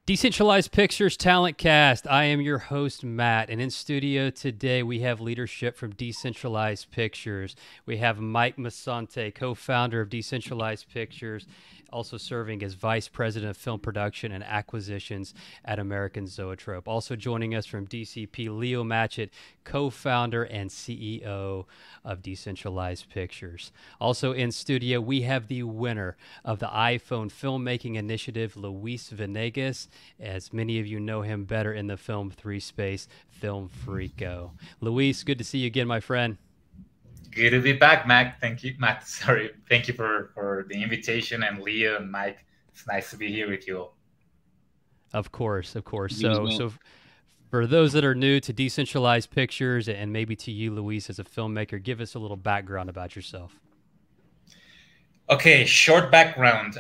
Decentralized Pictures Talent Cast. I am your host, Matt, and in studio today we have leadership from Decentralized Pictures. We have Mike Musante, co-founder of Decentralized Pictures, also serving as Vice President of Film Production and Acquisitions at American Zoetrope. Also joining us from DCP, Leo Matchett, co-founder and CEO of Decentralized Pictures. Also in studio, we have the winner of the iPhone Filmmaking Initiative, Luis Vanegas. As many of you know him better in the Film 3 space, Film Freako. Luis, good to see you again, my friend. Good to be back, Mac. Thank you, Matt. Sorry. Thank you for the invitation. And Leo and Mike, it's nice to be here with you all. Of course, of course. So for those that are new to Decentralized Pictures and maybe to you, Luis, as a filmmaker, give us a little background about yourself. Okay, short background.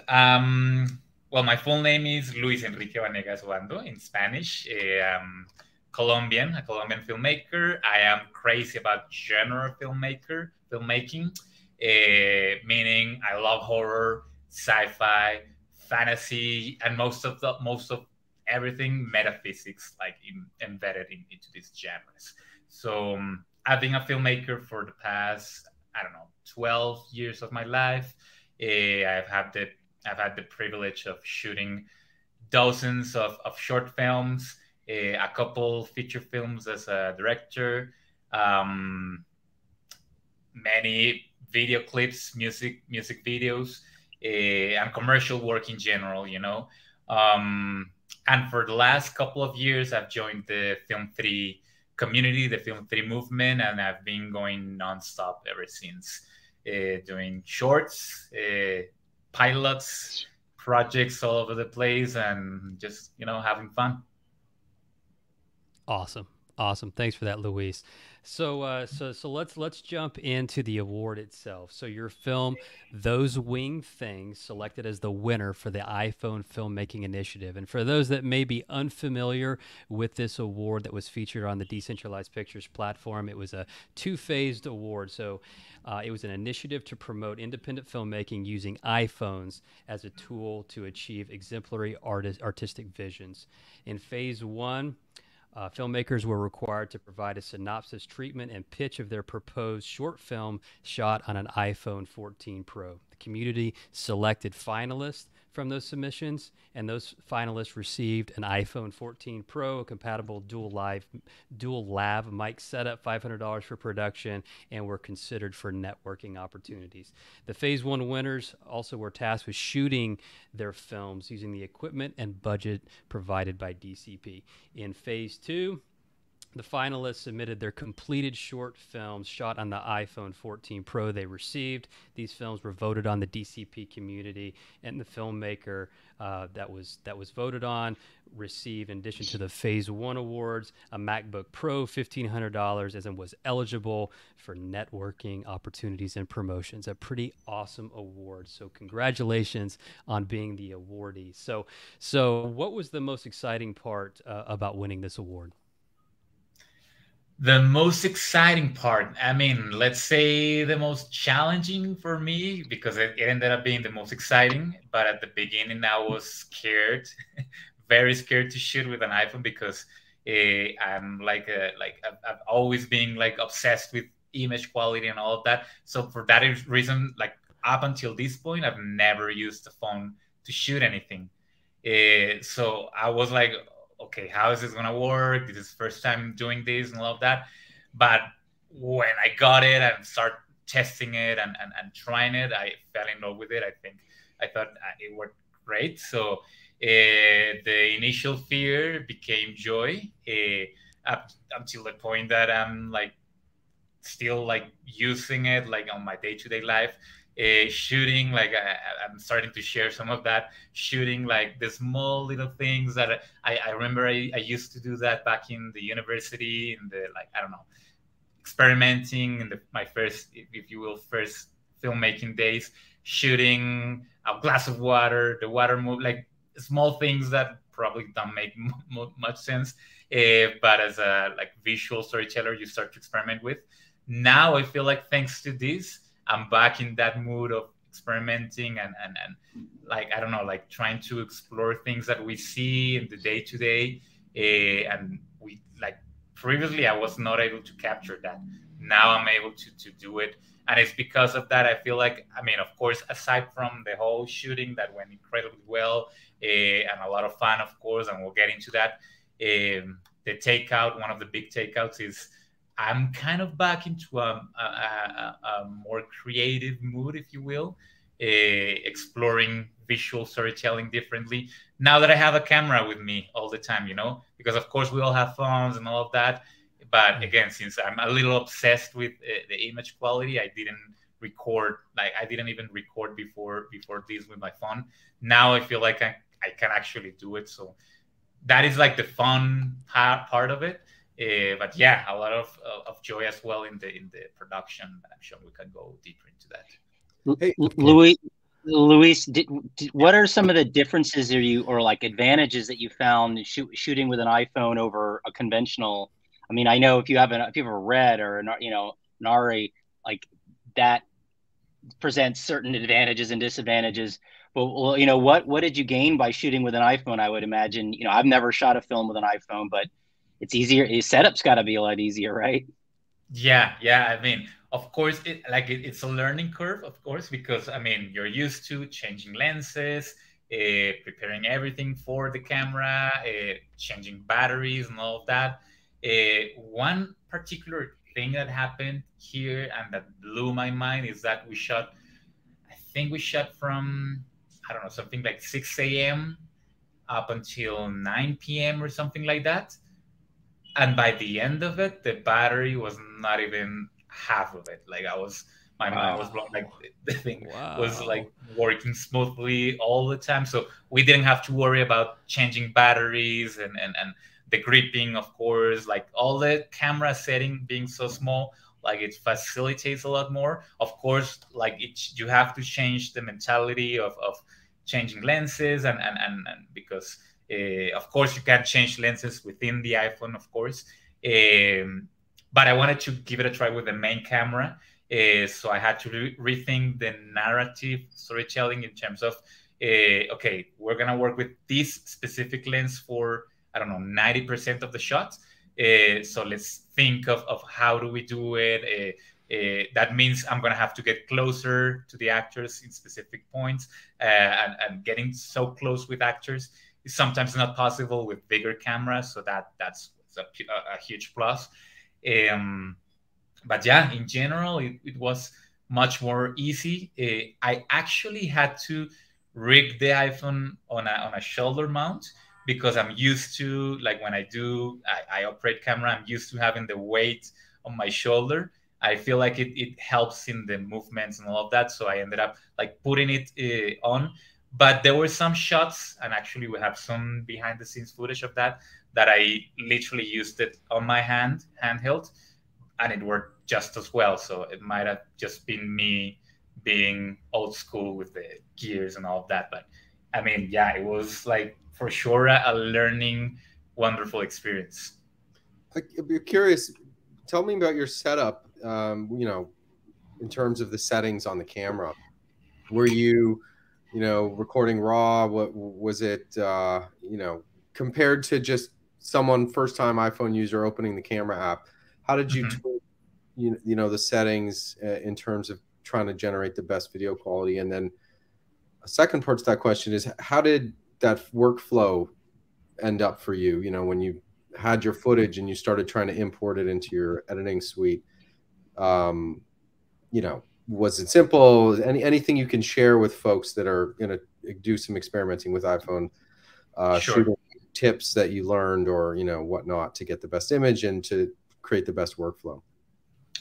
Well, my full name is Luis Enrique Vanegas in Spanish. I'm a Colombian filmmaker. I am crazy about genre filmmaking, meaning I love horror, sci-fi, fantasy, and most of everything metaphysics, like embedded into these genres. So I've been a filmmaker for the past, 12 years of my life. I've had the privilege of shooting dozens of short films, a couple feature films as a director, many video clips, music videos, and commercial work in general, and for the last couple of years, I've joined the Film 3 community, the Film 3 movement, and I've been going nonstop ever since, doing shorts, pilots, projects all over the place, and just having fun. Awesome. Thanks for that, Luis. So let's jump into the award itself. So your film, Those Winged Things, selected as the winner for the iPhone Filmmaking Initiative. And for those that may be unfamiliar with this award that was featured on the Decentralized Pictures platform, it was a two-phased award. So it was an initiative to promote independent filmmaking using iPhones as a tool to achieve exemplary artistic visions. In phase one, filmmakers were required to provide a synopsis, treatment, and pitch of their proposed short film shot on an iPhone 14 Pro. The community selected finalists from those submissions, and those finalists received an iPhone 14 Pro, a compatible dual lav mic setup, $500 for production, and were considered for networking opportunities. The Phase 1 winners also were tasked with shooting their films using the equipment and budget provided by DCP. In Phase 2, the finalists submitted their completed short films shot on the iPhone 14 Pro they received. These films were voted on the DCP community, and the filmmaker that was voted on received, in addition to the Phase 1 awards, a MacBook Pro, $1,500, and was eligible for networking opportunities and promotions. A pretty awesome award. So congratulations on being the awardee. So what was the most exciting part about winning this award? The most exciting part, let's say the most challenging for me, because it ended up being the most exciting. But at the beginning, I was scared, very scared to shoot with an iPhone, because I'm I've always been obsessed with image quality and all of that. So for that reason, up until this point, I've never used a phone to shoot anything. So I was like, okay, how is this gonna work? This is first time doing this and all of that. But when I got it and started testing it and trying it, I fell in love with it. I thought it worked great. So the initial fear became joy, up until the point that I'm still using it on my day-to-day life. Shooting, I'm starting to share some of that, shooting the small little things that I remember I used to do that back in the university, in the experimenting in my first, if you will, first filmmaking days, shooting a glass of water, the water move, small things that probably don't make much sense, but as a visual storyteller, you start to experiment with. Now I feel thanks to this, I'm back in that mood of experimenting and like, I don't know, like trying to explore things that we see in the day to day. And we like previously I was not able to capture that. Now I'm able to do it. And it's because of that, I feel like, I mean, of course, aside from the whole shooting that went incredibly well, and a lot of fun, of course, and we'll get into that. The takeout, one of the big takeouts is I'm kind of back into a more creative mood, if you will, exploring visual storytelling differently. Now that I have a camera with me all the time, because of course we all have phones and all of that. But again, since I'm a little obsessed with the image quality, I didn't record, like I didn't even record before this with my phone. Now I feel like I can actually do it. So that is like the fun part of it. But yeah, a lot of joy as well in the production. I'm sure we can go deeper into that. Hey, Luis, what are some of the differences or like advantages that you found shooting with an iPhone over a conventional? I mean, I know if you have a Red or an ARRI, like that presents certain advantages and disadvantages. But what did you gain by shooting with an iPhone? I would imagine, I've never shot a film with an iPhone, but it's easier. Your setup's got to be a lot easier, right? Yeah. I mean, of course, it's a learning curve, of course, because I mean, you're used to changing lenses, preparing everything for the camera, changing batteries and all of that. One particular thing that happened here and that blew my mind is that I think we shot from, I don't know, something like 6 a.m. up until 9 p.m. or something like that. And by the end of it, the battery was not even half of it. Like my mind was blown. Like the thing was like working smoothly all the time. So we didn't have to worry about changing batteries and the gripping, of course, like all the camera setting being so small, like it facilitates a lot more. Of course, like you have to change the mentality of changing lenses and because of course you can change lenses within the iPhone, of course. But I wanted to give it a try with the main camera. So I had to rethink the narrative storytelling in terms of, okay, we're going to work with this specific lens for, I don't know, 90% of the shots. So let's think of how do we do it. That means I'm going to have to get closer to the actors in specific points, and getting so close with actors is sometimes not possible with bigger cameras. So that's a huge plus. But yeah, in general, it was much more easy. I actually had to rig the iPhone on a shoulder mount because I'm used to, like when I operate camera, I'm used to having the weight on my shoulder. I feel like it helps in the movements and all of that. So I ended up like putting it on. But there were some shots, and actually we have some behind the scenes footage of that I literally used it on my handheld, and it worked just as well. So it might have just been me being old school with the gears and all of that. But I mean, yeah, it was like for sure a learning, wonderful experience. I'd be curious. Tell me about your setup. In terms of the settings on the camera, were you recording RAW? What was it? Compared to just someone first-time iPhone user opening the camera app, how did you tweak, the settings in terms of trying to generate the best video quality? And then a second part to that question is, how did that workflow end up for you? When you had your footage and you started trying to import it into your editing suite, was it simple? Anything you can share with folks that are going to do some experimenting with iPhone shooting, tips that you learned or whatnot to get the best image and to create the best workflow?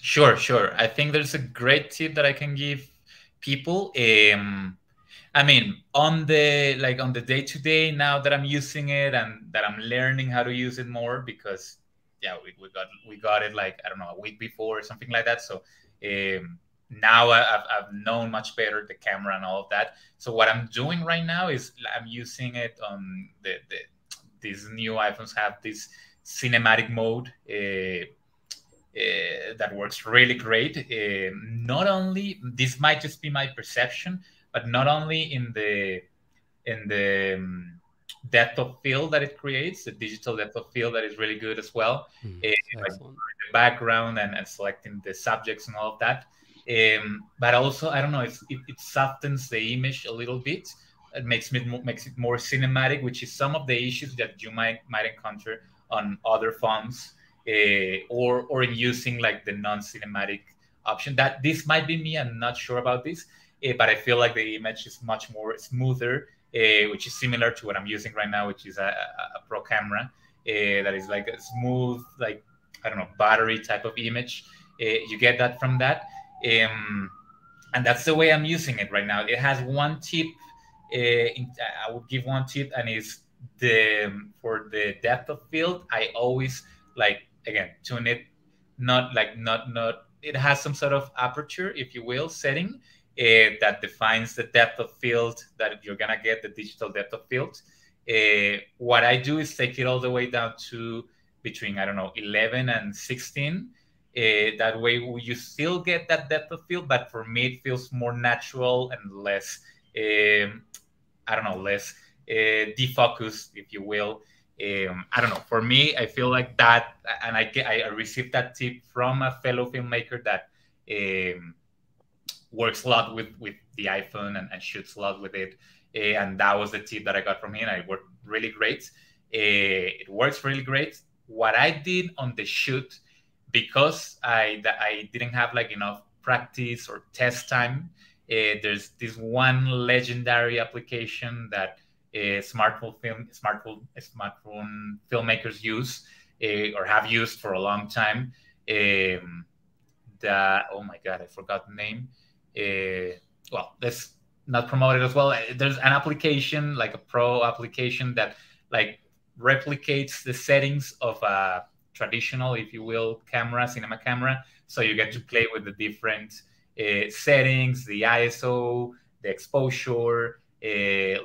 Sure. I think there's a great tip that I can give people. I mean, on the day-to-day, now that I'm using it and that I'm learning how to use it more, because yeah, we got it like, I don't know, a week before or something like that. So now I've known much better the camera and all of that. So what I'm doing right now is I'm using it on these new iPhones have this cinematic mode. that works really great. Not only, this might just be my perception, but not only in the depth of field that it creates, the digital depth of field that is really good as well. Like the background and selecting the subjects and all of that. But also, I don't know, it softens the image a little bit. It makes it more cinematic, which is some of the issues that you might encounter on other phones, or in using like the non-cinematic option. That this might be me. I'm not sure about this, but I feel like the image is much more smoother, which is similar to what I'm using right now, which is a pro camera that is like a smooth, like, I don't know, battery type of image. You get that from that. And that's the way I'm using it right now. It has one tip. I would give one tip, and it's for the depth of field. I always, like, again, tune it, not. It has some sort of aperture, if you will, setting that defines the depth of field that you're gonna get, the digital depth of field. What I do is take it all the way down to between, I don't know, 11 and 16. That way you still get that depth of field, but for me it feels more natural and less, I don't know, less defocused, if you will. I don't know. For me, I feel like that, and I received that tip from a fellow filmmaker that works a lot with the iPhone and shoots a lot with it. And that was the tip that I got from him. It worked really great. It works really great. What I did on the shoot, because I didn't have like enough practice or test time, there's this one legendary application that smartphone filmmakers use, or have used for a long time. Oh my God, I forgot the name. Well, let's not promote it as well. There's an application, like a pro application, that like replicates the settings of a traditional, if you will, cinema camera. So you get to play with the different settings, the ISO, the exposure,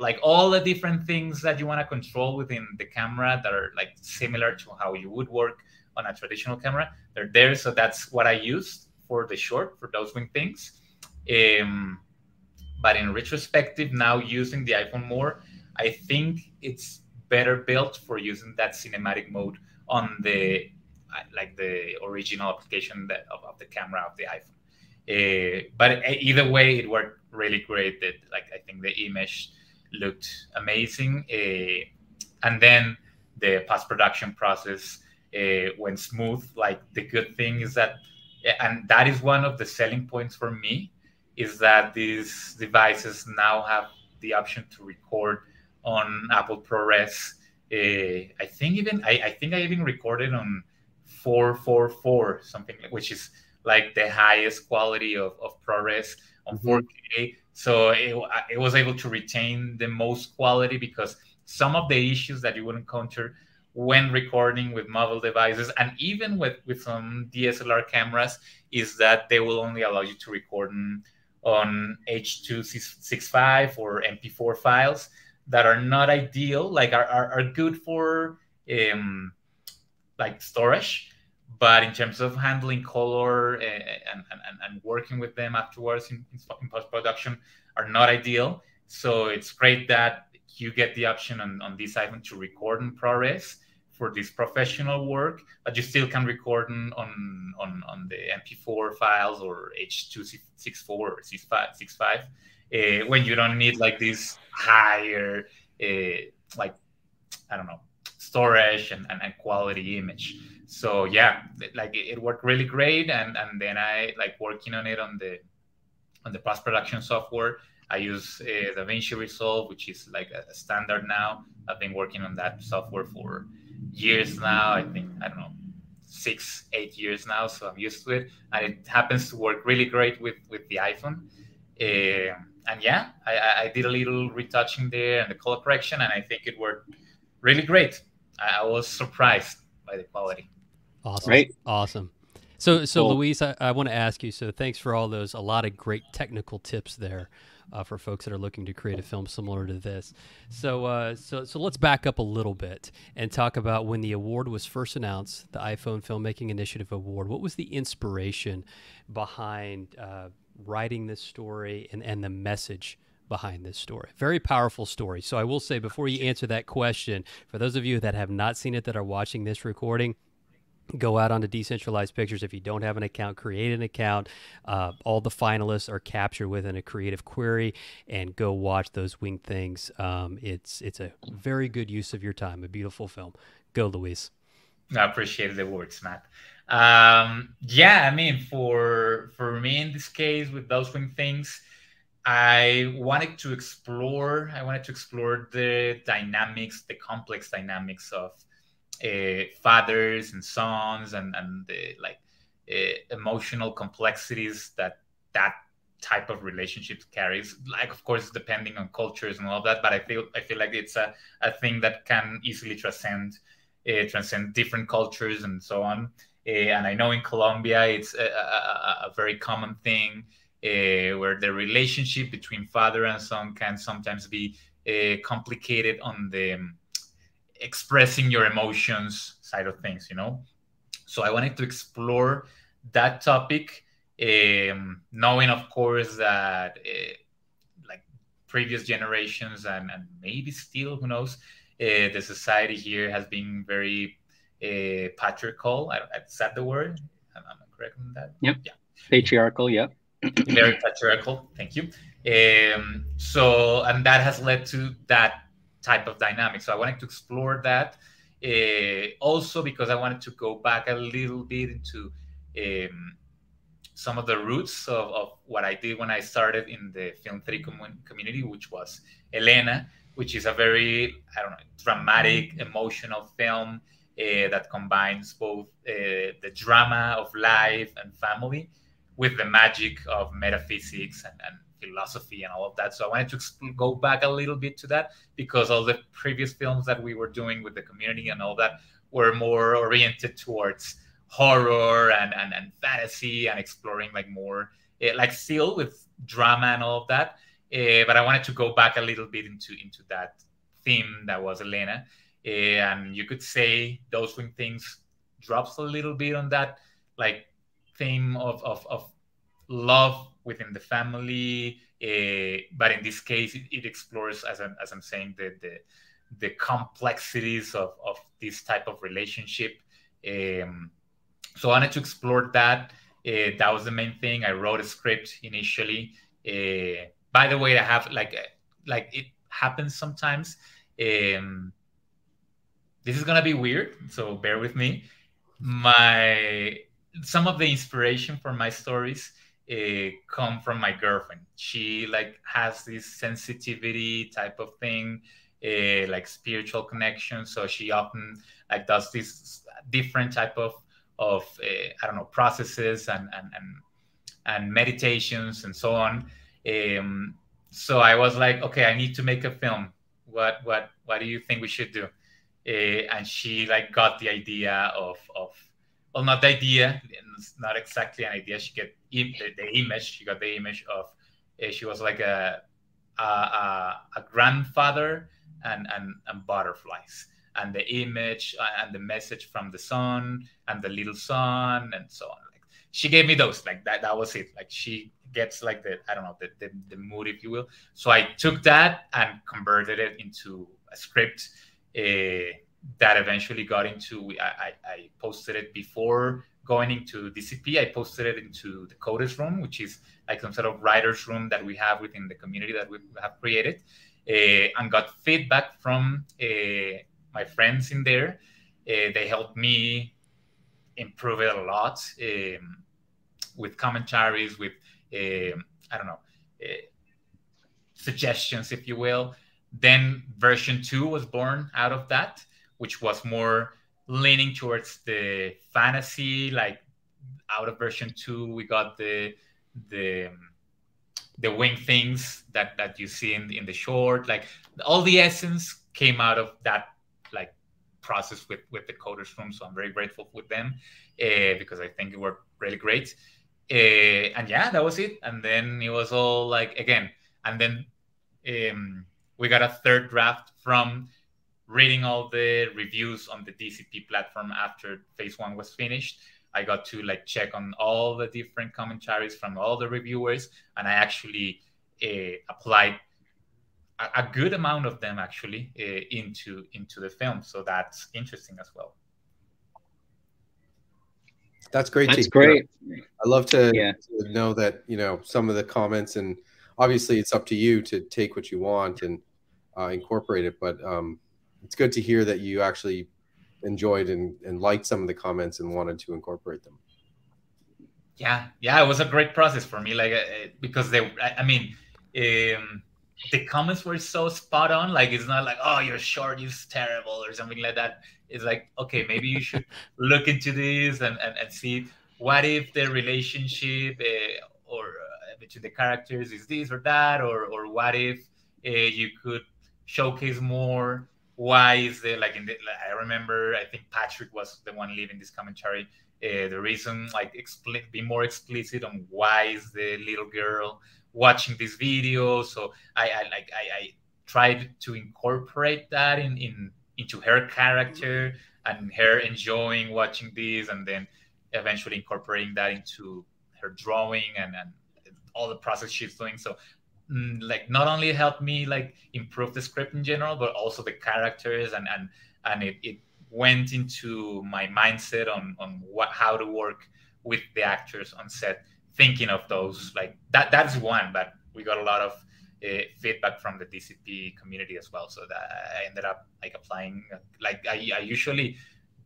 like all the different things that you want to control within the camera that are like similar to how you would work on a traditional camera. They're there. So that's what I used for the short, for those wing things. But in retrospective, now using the iPhone more, I think it's better built for using that cinematic mode on the original application of the camera of the iPhone. But either way, it worked really great. I think the image looked amazing, and then the post-production process went smooth. Like, the good thing is that, and that is one of the selling points for me, is that these devices now have the option to record on Apple ProRes. I think I even recorded on 444 something, which is like the highest quality of ProRes on 4K. So it was able to retain the most quality, because some of the issues that you would encounter when recording with mobile devices, and even with some DSLR cameras, is that they will only allow you to record on H.265 or MP4 files that are not ideal, like are good for like storage, but in terms of handling color and working with them afterwards in post-production, are not ideal. So it's great that you get the option on this iPhone to record in ProRes for this professional work, but you still can record on the MP4 files or H.264 or 65 when you don't need like this higher like, I don't know, storage and quality image. So yeah, like it worked really great. And then I like working on it on the post-production software. I use DaVinci Resolve, which is like a standard now. I've been working on that software for years now. I think, I don't know, 6-8 years now. So I'm used to it, and it happens to work really great with the iPhone. And yeah, I did a little retouching there and the color correction, and I think it worked really great. I was surprised by the quality. Awesome. Right. Awesome. So Cool. Luis, I want to ask you. So thanks for all those, a lot of great technical tips there for folks that are looking to create a film similar to this. So let's back up a little bit and talk about when the award was first announced, the iPhone Filmmaking Initiative Award. What was the inspiration behind writing this story and the message behind this story? Very powerful story. So I will say, before you answer that question, for those of you that have not seen it, that are watching this recording, go out onto Decentralized Pictures. If you don't have an account, create an account. All the finalists are captured within a creative query, and go watch those winged things. It's a very good use of your time. A beautiful film. Go, Luis. I appreciate the words, Matt. Yeah, I mean, for me in this case with those winged things, I wanted to explore the dynamics, the complex dynamics of fathers and sons, and the emotional complexities that type of relationship carries. Like, of course, depending on cultures and all of that, but I feel like it's a thing that can easily transcend different cultures and so on. And I know in Colombia it's a very common thing, where the relationship between father and son can sometimes be complicated on the expressing your emotions side of things, you know. So I wanted to explore that topic, knowing, of course, that like previous generations and maybe still, who knows, the society here has been very patriarchal. Is that the word? I'm correct on that? Yep. Yeah. Patriarchal. Yep. Very patriarchal. Thank you. So, and that has led to that type of dynamic. So I wanted to explore that, also because I wanted to go back a little bit into some of the roots of what I did when I started in the Film 3 community, which was Elena, which is a very, I don't know, dramatic, emotional film that combines both the drama of life and family with the magic of metaphysics and philosophy and all of that. So I wanted to go back a little bit to that, because all the previous films that we were doing with the community and all that were more oriented towards horror and fantasy, and exploring like more like still with drama and all of that. But I wanted to go back a little bit into that theme that was Elena. And you could say Those Winged Things drops a little bit on that like theme of love within the family, but in this case it explores, as I'm saying, the complexities of this type of relationship. So I wanted to explore that. That was the main thing. I wrote a script initially. By the way, I have like it happens sometimes. This is gonna be weird, so bear with me. Some of the inspiration for my stories come from my girlfriend. She like has this sensitivity type of thing, like spiritual connection. So she often like does this different type of I don't know, processes and meditations and so on. So I was like, okay, I need to make a film. What do you think we should do? And she like got the idea of well, not the idea, it's not exactly an idea. She got the image. She got the image of she was like a grandfather and butterflies, and the image and the message from the son and the little son and so on. Like she gave me those, like that was it. Like she gets like the, I don't know, the mood, if you will. So I took that and converted it into a script that eventually got into, I posted it before going into DCP. I posted it into the coders room, which is like some sort of writer's room that we have within the community that we have created, and got feedback from my friends in there. They helped me improve it a lot, with commentaries, with I don't know, suggestions, if you will. Then version 2 was born out of that, which was more leaning towards the fantasy. Like out of version 2, we got the winged things that you see in the short. Like all the essence came out of that like process with the coders room. So I'm very grateful with them because I think it worked really great. And yeah, that was it. And then it was all like, again, and then we got a third draft from reading all the reviews on the DCP platform after phase one was finished. I got to like check on all the different commentaries from all the reviewers, and I actually applied a good amount of them actually into the film. So that's interesting as well. That's great. That's great. I love to know that, you know, some of the comments, and obviously it's up to you to take what you want and incorporate it. But it's good to hear that you actually enjoyed and liked some of the comments and wanted to incorporate them. Yeah, it was a great process for me, like because I mean, the comments were so spot on. Like, it's not like, oh, your short is terrible or something like that. It's like, okay, maybe you should look into this and see what if the relationship or between the characters is this or that, or what if you could showcase more. Why is there like I remember, I think Patrick was the one leaving this commentary. The reason, like, be more explicit on why is the little girl watching this video. So I tried to incorporate that into her character and her enjoying watching this, and then eventually incorporating that into her drawing and all the process she's doing. So like, not only helped me like improve the script in general, but also the characters, and it went into my mindset on how to work with the actors on set, thinking of those. Like that's one, but we got a lot of feedback from the DCP community as well, so that I ended up like applying, like I usually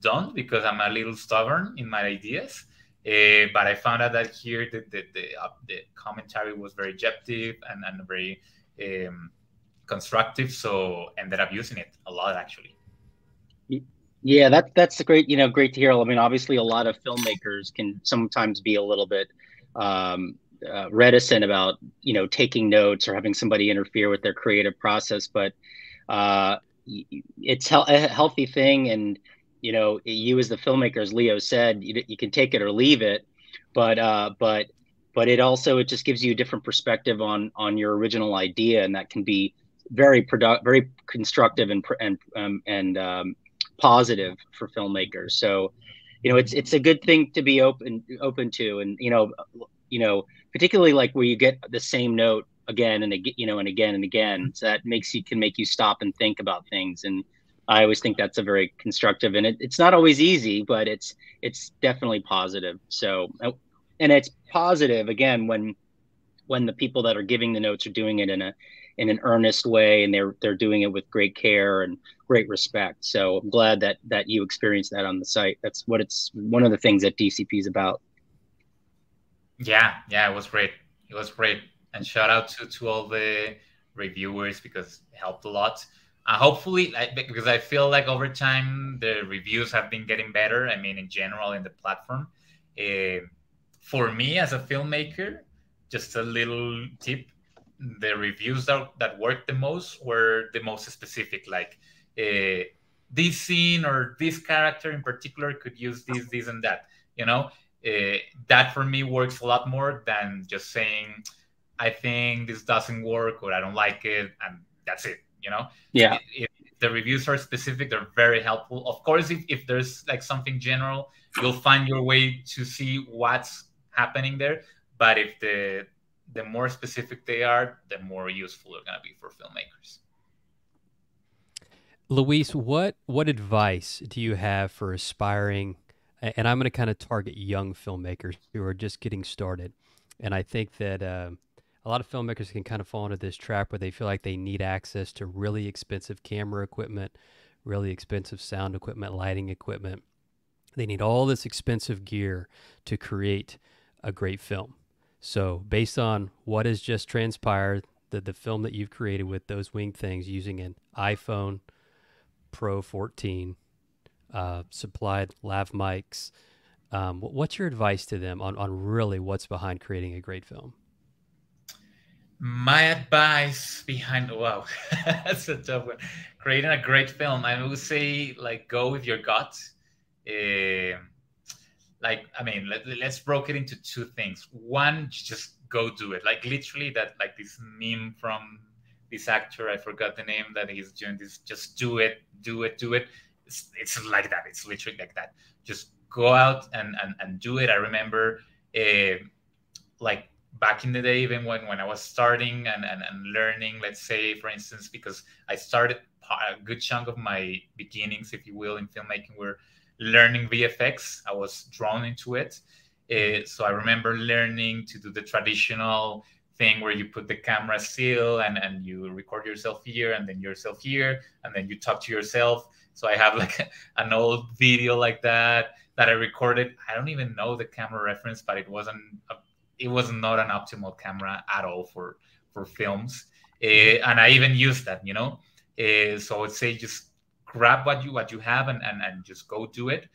don't, because I'm a little stubborn in my ideas. But I found out that here the commentary was very objective and very constructive, so ended up using it a lot actually. Yeah, that's great. You know, great to hear. I mean, obviously, a lot of filmmakers can sometimes be a little bit reticent about, you know, taking notes or having somebody interfere with their creative process, but it's a healthy thing. And you know, you as the filmmaker, as Leo said, you can take it or leave it, but it also, it just gives you a different perspective on your original idea, and that can be very very constructive and positive for filmmakers. So, you know, it's a good thing to be open to, and you know, particularly like where you get the same note again and again, you know, and again and again. So that can make you stop and think about things. And I always think that's a very constructive, and it's not always easy, but it's definitely positive. So, and it's positive again when the people that are giving the notes are doing it in an earnest way, and they're doing it with great care and great respect. So I'm glad that you experienced that on the site. That's what it's one of the things that DCP is about. Yeah, it was great. It was great, and shout out to all the reviewers, because it helped a lot. Hopefully, because I feel like over time the reviews have been getting better. I mean, in general in the platform. For me as a filmmaker, just a little tip: the reviews that worked the most were the most specific, like this scene or this character in particular could use this and that. You know, that for me works a lot more than just saying, I think this doesn't work, or I don't like it, and that's it. You know, yeah. If the reviews are specific, they're very helpful. Of course, if there's like something general, you'll find your way to see what's happening there. But if the more specific they are, the more useful they're going to be for filmmakers. Luis, what advice do you have for aspiring, and I'm going to kind of target young filmmakers who are just getting started, and I think that a lot of filmmakers can kind of fall into this trap where they feel like they need access to really expensive camera equipment, really expensive sound equipment, lighting equipment. They need all this expensive gear to create a great film. So based on what has just transpired, the film that you've created with those winged things using an iPhone Pro 14, supplied lav mics, what's your advice to them on really what's behind creating a great film? My advice behind, wow, that's a tough one. Creating a great film, I would say, like, go with your gut. Uh, like, I mean, let's broke it into two things. One, just go do it. Like literally that, like this meme from this actor, I forgot the name, that he's doing this, just do it, do it, do it. It's like that. It's literally like that. Just go out and do it. I remember uh, like back in the day, even when I was starting and learning, let's say, for instance, because I started a good chunk of my beginnings, if you will, in filmmaking were learning VFX. I was drawn into it. So I remember learning to do the traditional thing where you put the camera still and you record yourself here and then yourself here and then you talk to yourself. So I have like an old video like that I recorded. I don't even know the camera reference, but it was not an optimal camera at all for films, and I even used that, so I would say just grab what you have and just go do it.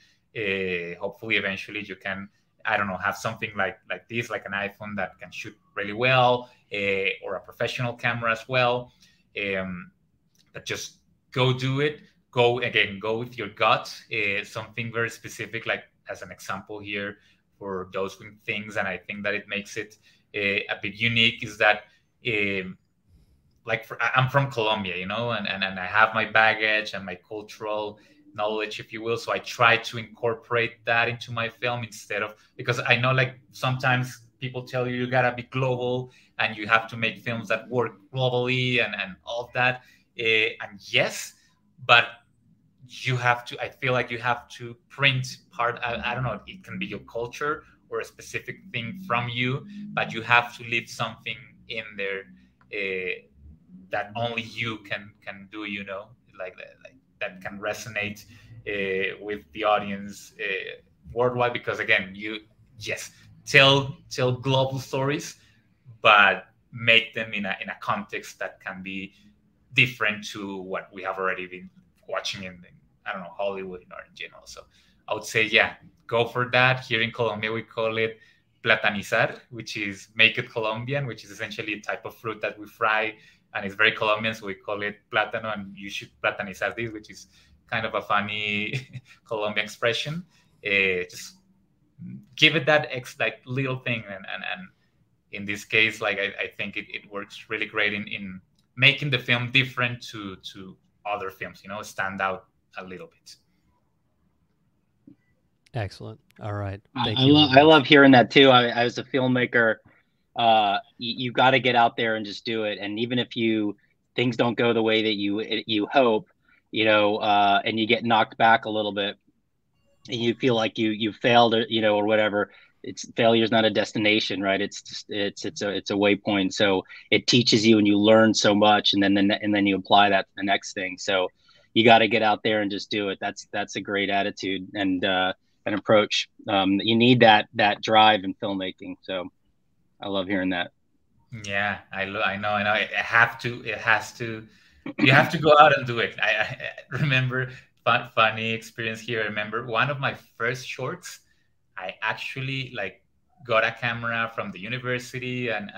Hopefully eventually you can, I don't know, have something like this, like an iPhone that can shoot really well, or a professional camera as well. But just go do it. Go with your gut. Something very specific, like as an example here for those things, and I think that it makes it a bit unique, is that I'm from Colombia, and I have my baggage and my cultural knowledge, if you will. So I try to incorporate that into my film instead of, because I know like sometimes people tell you gotta be global and you have to make films that work globally and all of that. And yes, but you have to, I feel like you have to print part, I don't know, it can be your culture or a specific thing from you, but you have to leave something in there that only you can do, like that can resonate with the audience worldwide. Because again, you, yes, tell global stories, but make them in a context that can be different to what we have already been watching in I don't know, Hollywood or in general. So I would say, yeah, go for that. Here in Colombia, we call it platanizar, which is make it Colombian, which is essentially a type of fruit that we fry, and it's very Colombian, so we call it plátano, and you should platanizar this, which is kind of a funny Colombian expression. Just give it that like little thing, and in this case, like I think it works really great in making the film different to other films, stand out a little bit. Excellent. All right. I love hearing that too. I was a filmmaker. You got to get out there and just do it. And even if things don't go the way that you hope, and you get knocked back a little bit, and you feel like you failed, or whatever. Failure is not a destination, right? It's just, it's a waypoint. So it teaches you and you learn so much, and then you apply that to the next thing. So you got to get out there and just do it. That's a great attitude and an approach. You need that drive in filmmaking. So I love hearing that. Yeah, I know. It has to. You have to go out and do it. I remember funny experience here. I remember one of my first shorts. I actually like got a camera from the university and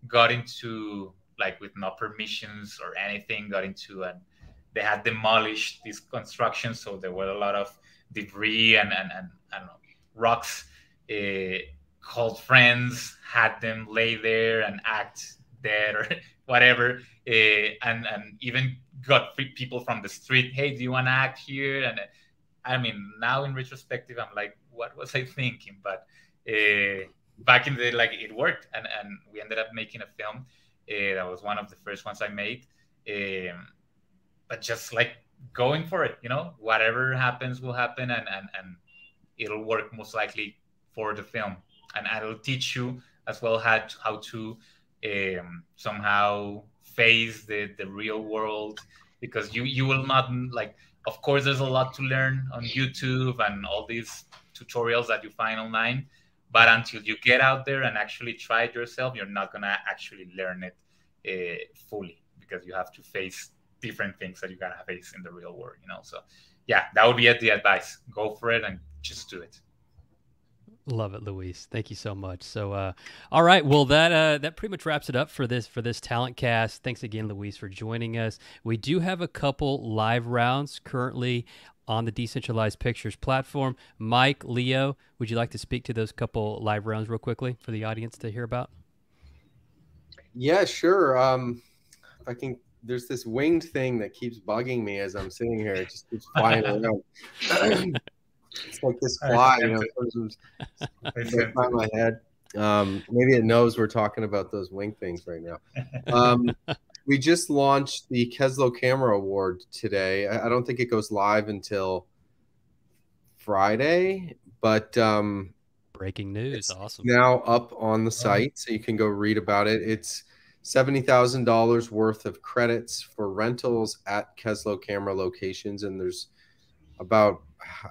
got into, like, with no permissions or anything, got into, and they had demolished this construction, so there were a lot of debris and I don't know, rocks. Called friends, had them lay there and act dead or whatever, and even got people from the street, hey, do you want to act here? And I mean, now in retrospective, I'm like, what was I thinking? But back in the day, like, it worked, and we ended up making a film. That was one of the first ones I made. But just like going for it, whatever happens will happen, and it'll work most likely for the film, and it'll teach you as well how to somehow face the real world, because you will not, like, of course there's a lot to learn on YouTube and all these tutorials that you find online, but until you get out there and actually try it yourself, you're not gonna actually learn it fully, because you have to face different things that you gotta face in the real world, So yeah, that would be the advice. Go for it and just do it. Love it, Luis. Thank you so much. So, all right. Well, that pretty much wraps it up for this talent cast. Thanks again, Luis, for joining us. We do have a couple live rounds currently on the Decentralized Pictures platform. Mike, Leo, would you like to speak to those couple live rounds real quickly for the audience to hear about? Yeah, sure. I can. There's this winged thing that keeps bugging me as I'm sitting here. It just keeps flying around. It's like this fly, you know, by my head. Maybe it knows we're talking about those wing things right now. We just launched the Keslow Camera Award today. I don't think it goes live until Friday, but breaking news. Awesome. Now up on the site, so you can go read about it. It's $70,000 worth of credits for rentals at Keslow camera locations, and there's about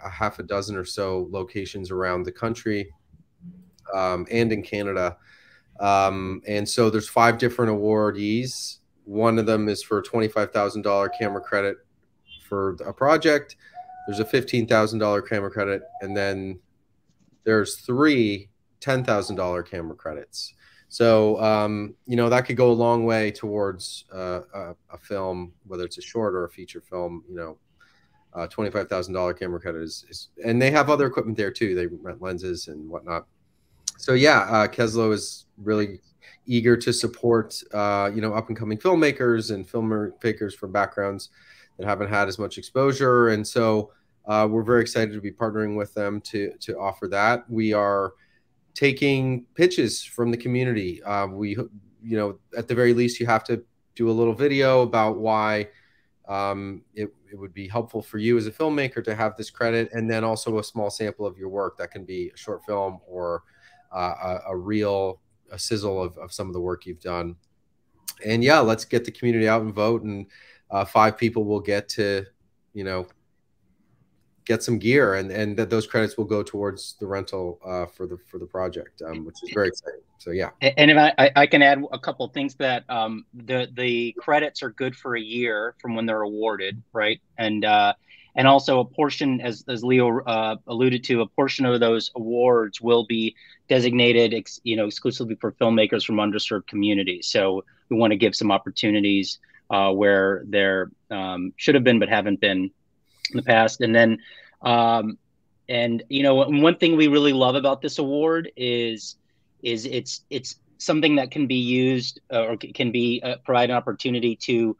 a half a dozen or so locations around the country and in Canada. And so there's 5 different awardees. One of them is for a $25,000 camera credit for a project. There's a $15,000 camera credit, and then there's 3 $10,000 camera credits. So, you know, that could go a long way towards a film, whether it's a short or a feature film. You know, $25,000 camera credit is, and they have other equipment there too. They rent lenses and whatnot. So yeah, Keslow is really eager to support, you know, up and coming filmmakers and filmmakers from backgrounds that haven't had as much exposure. And so we're very excited to be partnering with them to offer that. We are taking pitches from the community. You know, at the very least, you have to do a little video about why it would be helpful for you as a filmmaker to have this credit, and then also a small sample of your work. That can be a short film or a sizzle of some of the work you've done. And yeah, let's get the community out and vote, and 5 people will get to, you know, get some gear, and that those credits will go towards the rental for the project, which is very exciting. So yeah. And if I can add a couple of things, that the credits are good for a year from when they're awarded, right? And also a portion, as Leo alluded to, a portion of those awards will be designated, you know, exclusively for filmmakers from underserved communities. So we want to give some opportunities where there should have been but haven't been in the past. And then, and you know, one thing we really love about this award is it's something that can be used or can be provide an opportunity to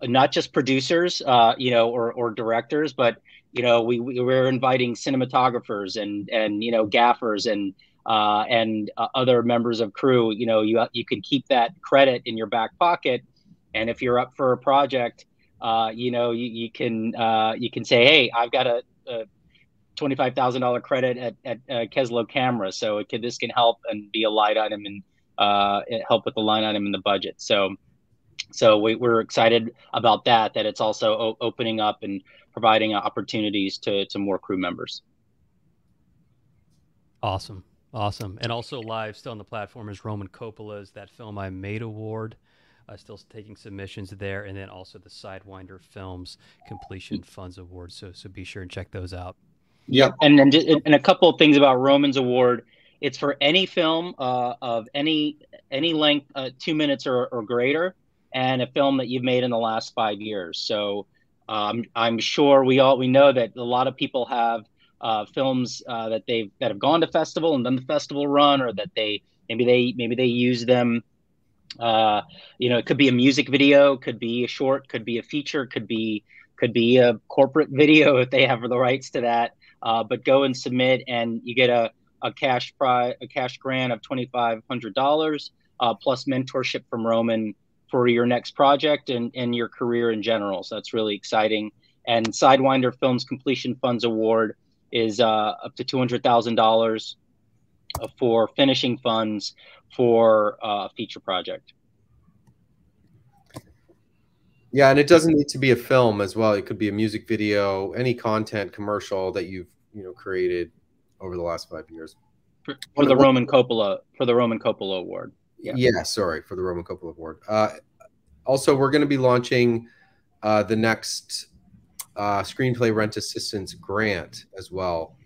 not just producers, you know, or directors, but you know, we're inviting cinematographers and you know, gaffers and other members of crew. You know, you can keep that credit in your back pocket, and if you're up for a project, you know, you can say, hey, I've got a $25,000 credit at Keslow Camera, so this can help and be a line item and help with the line item in the budget. So we're excited about that it's also opening up and providing opportunities to more crew members. Awesome. And also live still on the platform is Roman Coppola's That Film I Made Award. Still taking submissions there, and then also the Sidewinder Films Completion Funds Award. So be sure and check those out. Yep. And then and a couple of things about Roman's award. It's for any film of any length, 2 minutes or greater, and a film that you've made in the last 5 years. So I'm sure we know that a lot of people have films that have gone to festival and done the festival run, or that maybe they use them. You know, it could be a music video, could be a short, could be a feature, could be a corporate video if they have the rights to that. But go and submit, and you get a cash grant of $2,500 plus mentorship from Roman for your next project and your career in general. So that's really exciting. And Sidewinder Films Completion Funds Award is up to $200,000 for finishing funds for a feature project. Yeah, and it doesn't need to be a film as well. It could be a music video, any content commercial that you've created over the last 5 years. For the Roman Coppola Award. Yeah, sorry, for the Roman Coppola Award. Also, we're going to be launching the next screenplay rent assistance grant as well.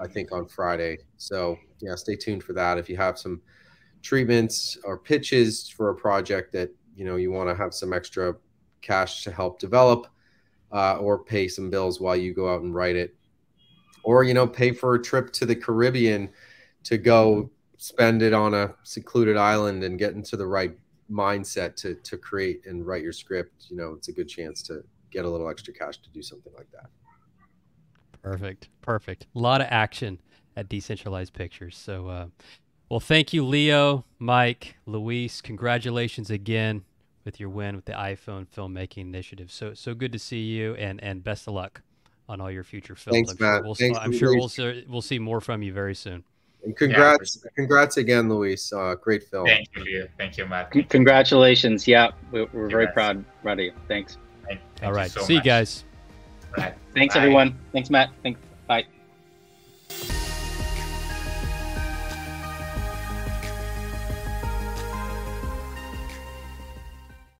I think on Friday. So yeah, stay tuned for that. If you have some treatments or pitches for a project that you want to have some extra cash to help develop, or pay some bills while you go out and write it, or pay for a trip to the Caribbean to go spend it on a secluded island and get into the right mindset to create and write your script, it's a good chance to get a little extra cash to do something like that. Perfect. Perfect. A lot of action at Decentralized Pictures. So, well, thank you, Leo, Mike, Luis. Congratulations again with your win with the iPhone filmmaking initiative. So good to see you, and best of luck on all your future films. Thanks, Matt. I'm sure we'll see more from you very soon. And congrats again, Luis. Great film. Thank you, Leo. Thank you, Matt. Congratulations. Yeah, we're very proud of you. Thanks. Thank all right. you so See much. you guys. Right. Thanks, Bye. everyone. Thanks, Matt. Thanks. Bye.